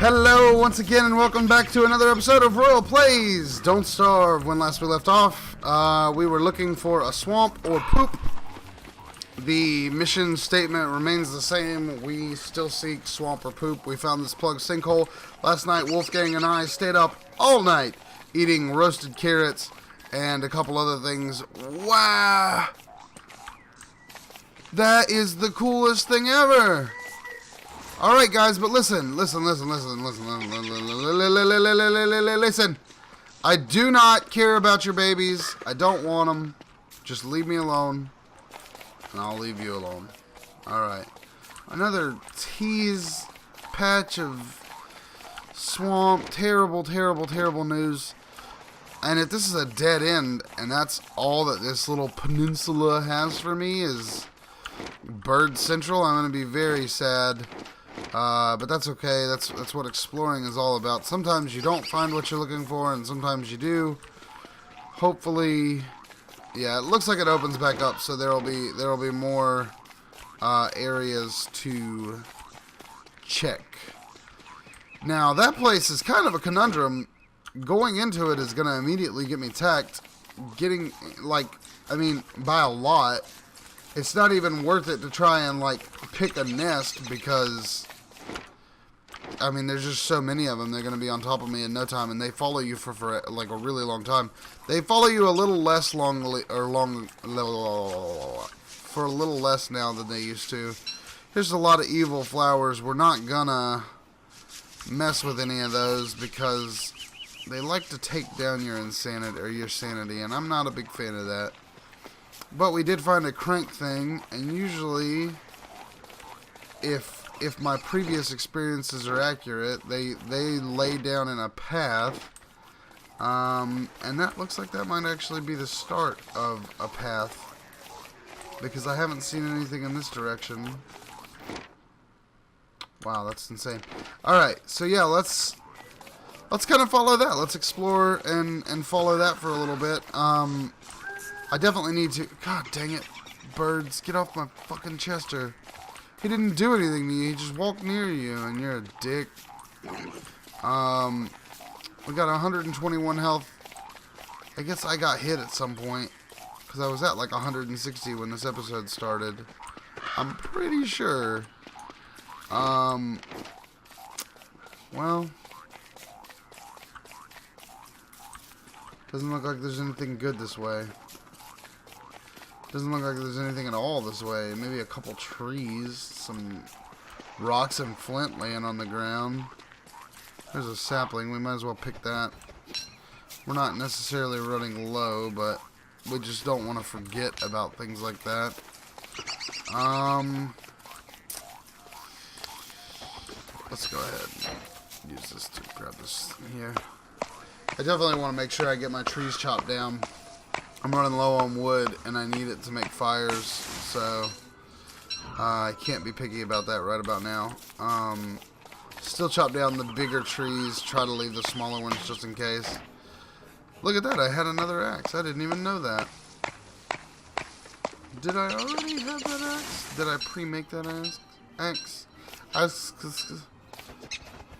Hello once again and welcome back to another episode of Royal Plays Don't Starve. When last we left off, we were looking for a swamp or poop. The mission statement remains the same. We still seek swamp or poop. We found this plugged sinkhole. Last night Wolfgang and I stayed up all night eating roasted carrots and a couple other things. Wow! That is the coolest thing ever! Alright guys, but listen. I do not care about your babies. I don't want them. Just leave me alone. And I'll leave you alone. Alright. Another tease patch of swamp. Terrible news. And if this is a dead end, and that's all that this little peninsula has for me is Bird Central, I'm going to be very sad. But that's okay. That's what exploring is all about. Sometimes you don't find what you're looking for, and sometimes you do. Hopefully, yeah, it looks like it opens back up, so there'll be more areas to check. Now that place is kind of a conundrum. Going into it is gonna immediately get me attacked. Getting by a lot. It's not even worth it to try and pick a nest because there's just so many of them. They're going to be on top of me in no time, and they follow you for a really long time. They follow you a little less for a little less now than they used to. Here's a lot of evil flowers. We're not gonna mess with any of those because they like to take down your sanity, and I'm not a big fan of that. But we did find a crank thing, and usually, if my previous experiences are accurate, they lay down in a path, and that looks like that might actually be the start of a path, because I haven't seen anything in this direction. Wow, that's insane. Alright, so yeah, let's kind of follow that. Let's explore and follow that for a little bit. I definitely need to... God dang it. Birds, get off my fucking Chester. He didn't do anything to you. He just walked near you, and you're a dick. We got 121 health. I guess I got hit at some point, because I was at 160 when this episode started. I'm pretty sure. Well... Doesn't look like there's anything good this way. Doesn't look like there's anything at all this way. Maybe a couple trees, some rocks and flint laying on the ground. There's a sapling. We might as well pick that. We're not necessarily running low, but we just don't want to forget about things like that. Let's go ahead and use this to grab this here. I definitely want to make sure I get my trees chopped down. I'm running low on wood, and I need it to make fires, so I can't be picky about that right about now. Still chop down the bigger trees, try to leave the smaller ones just in case. Look at that, I had another axe. I didn't even know that. Did I already have that axe? Did I pre-make that axe?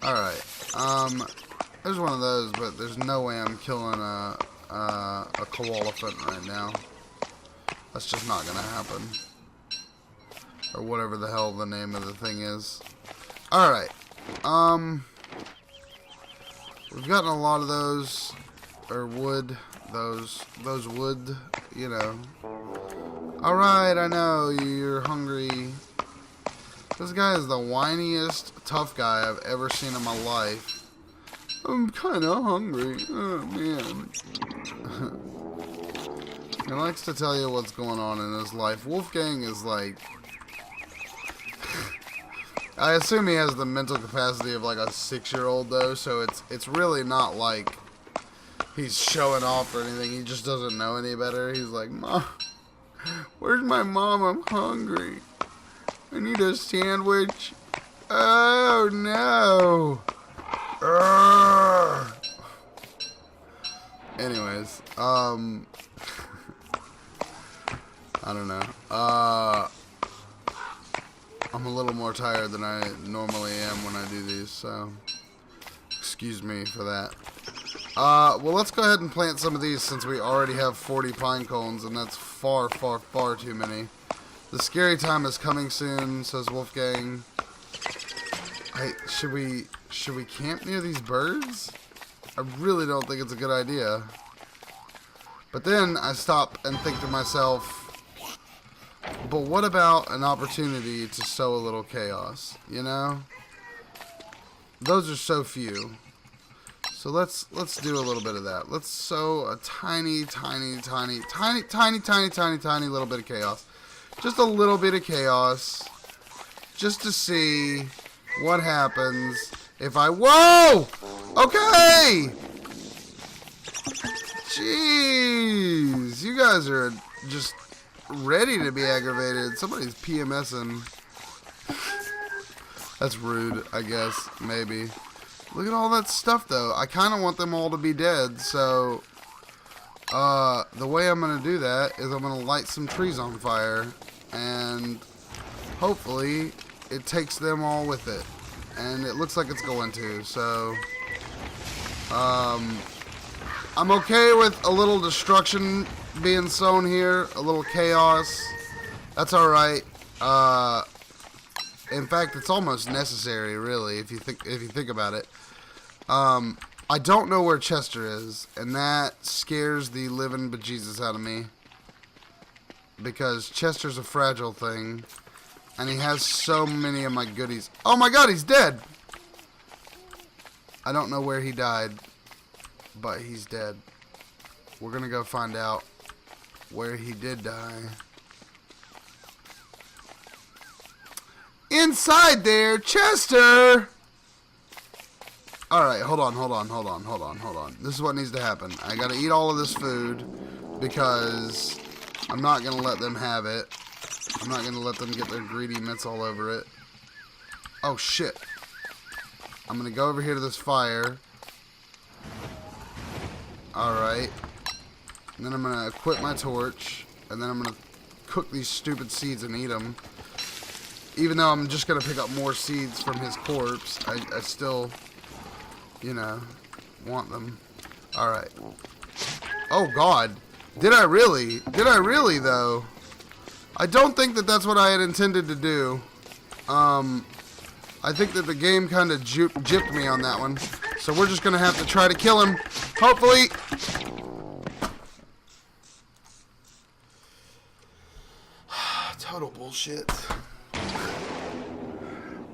Alright, there's one of those, but there's no way I'm killing a koalefant right now. That's just not gonna happen. Or whatever the hell the name of the thing is. Alright. We've gotten a lot of those. Or wood. Those wood, you know. Alright, I know, you're hungry. This guy is the whiniest tough guy I've ever seen in my life. I'm kinda hungry. Oh, man. He likes to tell you what's going on in his life. Wolfgang is like... I assume he has the mental capacity of a 6-year-old though, so it's really not like he's showing off or anything. He just doesn't know any better. He's like, Mom, where's my mom? I'm hungry. I need a sandwich. Oh no. Anyways, I don't know. I'm a little more tired than I normally am when I do these, so Excuse me for that. Well, let's go ahead and plant some of these since we already have 40 pine cones, and that's far, far, far too many. The scary time is coming soon, says Wolfgang. Should we camp near these birds? I really don't think it's a good idea. But then I stop and think to myself, but what about an opportunity to sow a little chaos, you know? Those are so few. So let's do a little bit of that. Let's sow a tiny little bit of chaos. Just a little bit of chaos. Just to see what happens if I... Whoa! Okay! Jeez. You guys are just ready to be aggravated. Somebody's PMSing. That's rude, I guess. Maybe. Look at all that stuff, though. I kind of want them all to be dead, so... the way I'm going to do that is I'm going to light some trees on fire. And hopefully it takes them all with it. And it looks like it's going to, so... I'm okay with a little destruction being sown here. A little chaos. That's alright. In fact, it's almost necessary, really, if you think about it. I don't know where Chester is, and that scares the living bejesus out of me. Because Chester's a fragile thing, and he has so many of my goodies. Oh my god, he's dead! I don't know where he died, but he's dead. We're gonna go find out where he did die. Inside there, Chester! Alright, hold on. This is what needs to happen. I gotta eat all of this food because I'm not gonna let them have it. I'm not gonna let them get their greedy mitts all over it. Oh shit. I'm gonna go over here to this fire. Alright. And then I'm gonna equip my torch. And then I'm gonna cook these stupid seeds and eat them. Even though I'm just going to pick up more seeds from his corpse, I still, you know, want them. Alright. Oh, God. Did I really? Did I really, though? I don't think that that's what I had intended to do. I think that the game kind of gypped me on that one. So we're just going to have to try to kill him. Hopefully. Total bullshit.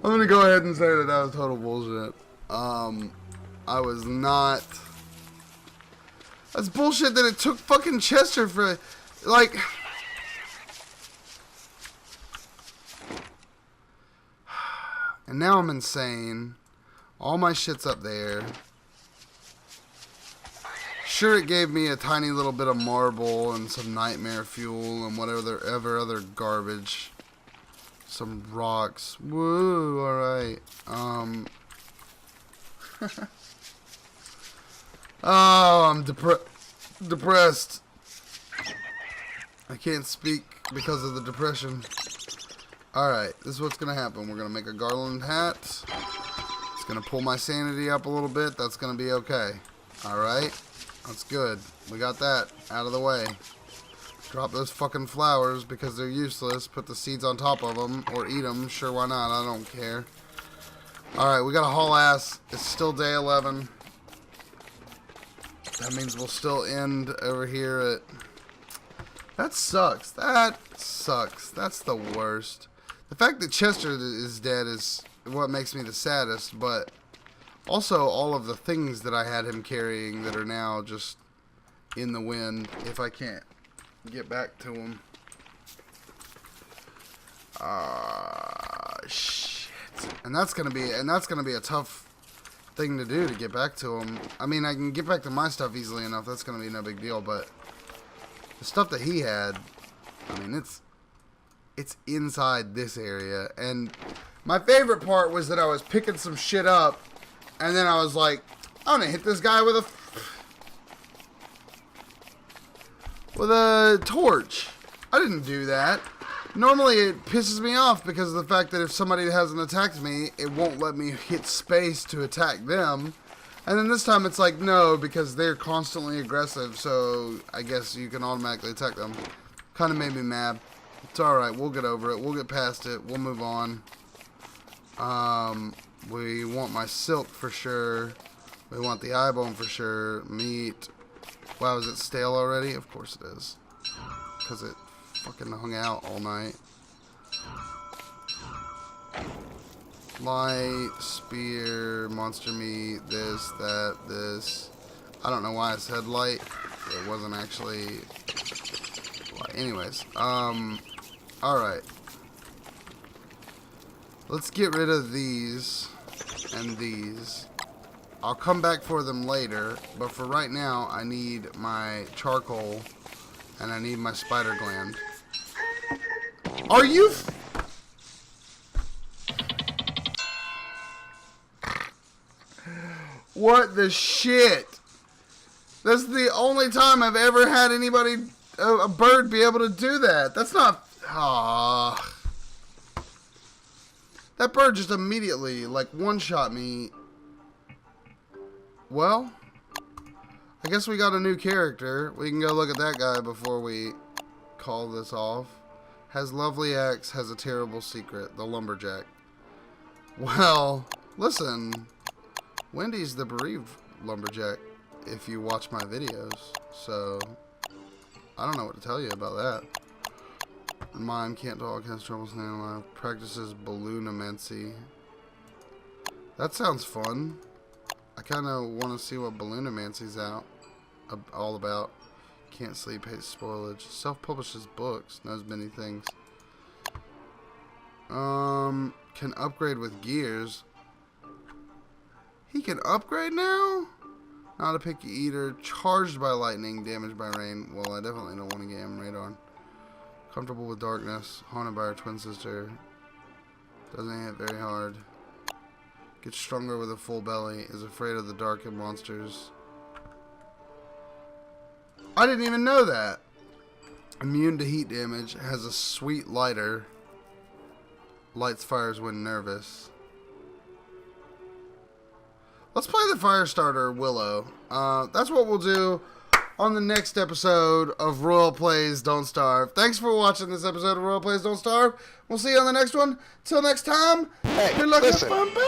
I'm gonna go ahead and say that was total bullshit. I was not... That's bullshit that it took fucking Chester for... Like... And now I'm insane. All my shit's up there. Sure, it gave me a tiny little bit of marble and some nightmare fuel and whatever other garbage. Some rocks. Woo, alright. Oh, I'm depressed. I can't speak because of the depression. Alright, this is what's going to happen. We're going to make a garland hat. It's going to pull my sanity up a little bit. That's going to be okay. Alright, that's good. We got that out of the way. Drop those fucking flowers because they're useless. Put the seeds on top of them or eat them. Sure, why not? I don't care. Alright, we got to haul ass. It's still day 11. That means we'll still end over here at... That sucks. That sucks. That's the worst. The fact that Chester is dead is what makes me the saddest, but also all of the things that I had him carrying that are now just in the wind if I can't get back to him. Shit. And that's gonna be a tough thing to do to get back to him. I mean, I can get back to my stuff easily enough. That's gonna be no big deal, but the stuff that he had, I mean, it's inside this area. And my favorite part was that I was picking some shit up, and then I was like, I'm gonna hit this guy with a torch. I didn't do that. Normally it pisses me off because of the fact that if somebody hasn't attacked me, it won't let me hit space to attack them. And then this time it's like, no, because they're constantly aggressive, so I guess you can automatically attack them. Kind of made me mad. It's alright, we'll get over it. We'll get past it. We'll move on. We want my silk for sure. We want the eye bone for sure. Meat. Wow, is it stale already? Of course it is. Because it fucking hung out all night. Light, spear, monster meat, this, that, this. I don't know why I said light. It wasn't actually light. Anyways, alright. Let's get rid of these and these. I'll come back for them later, but for right now, I need my charcoal and I need my spider gland. Are you... What the shit? That's the only time I've ever had anybody, a bird, be able to do that. That's not... That bird just immediately, like, one-shot me. Well, I guess we got a new character. We can go look at that guy before we call this off. Has lovely axe, has a terrible secret. The lumberjack. Well, listen... Wendy's the bereaved lumberjack if you watch my videos, so I don't know what to tell you about that. Mime can't talk, has trouble staying alive, practices balloonmancy. That sounds fun. I kind of want to see what balloonmancy's all about. Can't sleep, hates spoilage. Self-publishes books, knows many things. Can upgrade with gears. He can upgrade now? Not a picky eater. Charged by lightning. Damaged by rain. Well, I definitely don't want to get him radar. Comfortable with darkness. Haunted by her twin sister. Doesn't hit very hard. Gets stronger with a full belly. Is afraid of the dark and monsters. I didn't even know that. Immune to heat damage. Has a sweet lighter. Lights fires when nervous. Let's play the fire starter, Willow. That's what we'll do on the next episode of Royal Plays Don't Starve. Thanks for watching this episode of Royal Plays Don't Starve. We'll see you on the next one. Till next time, hey, good luck listen. and fun. Bye.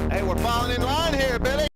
Hey, we're falling in line here, Billy.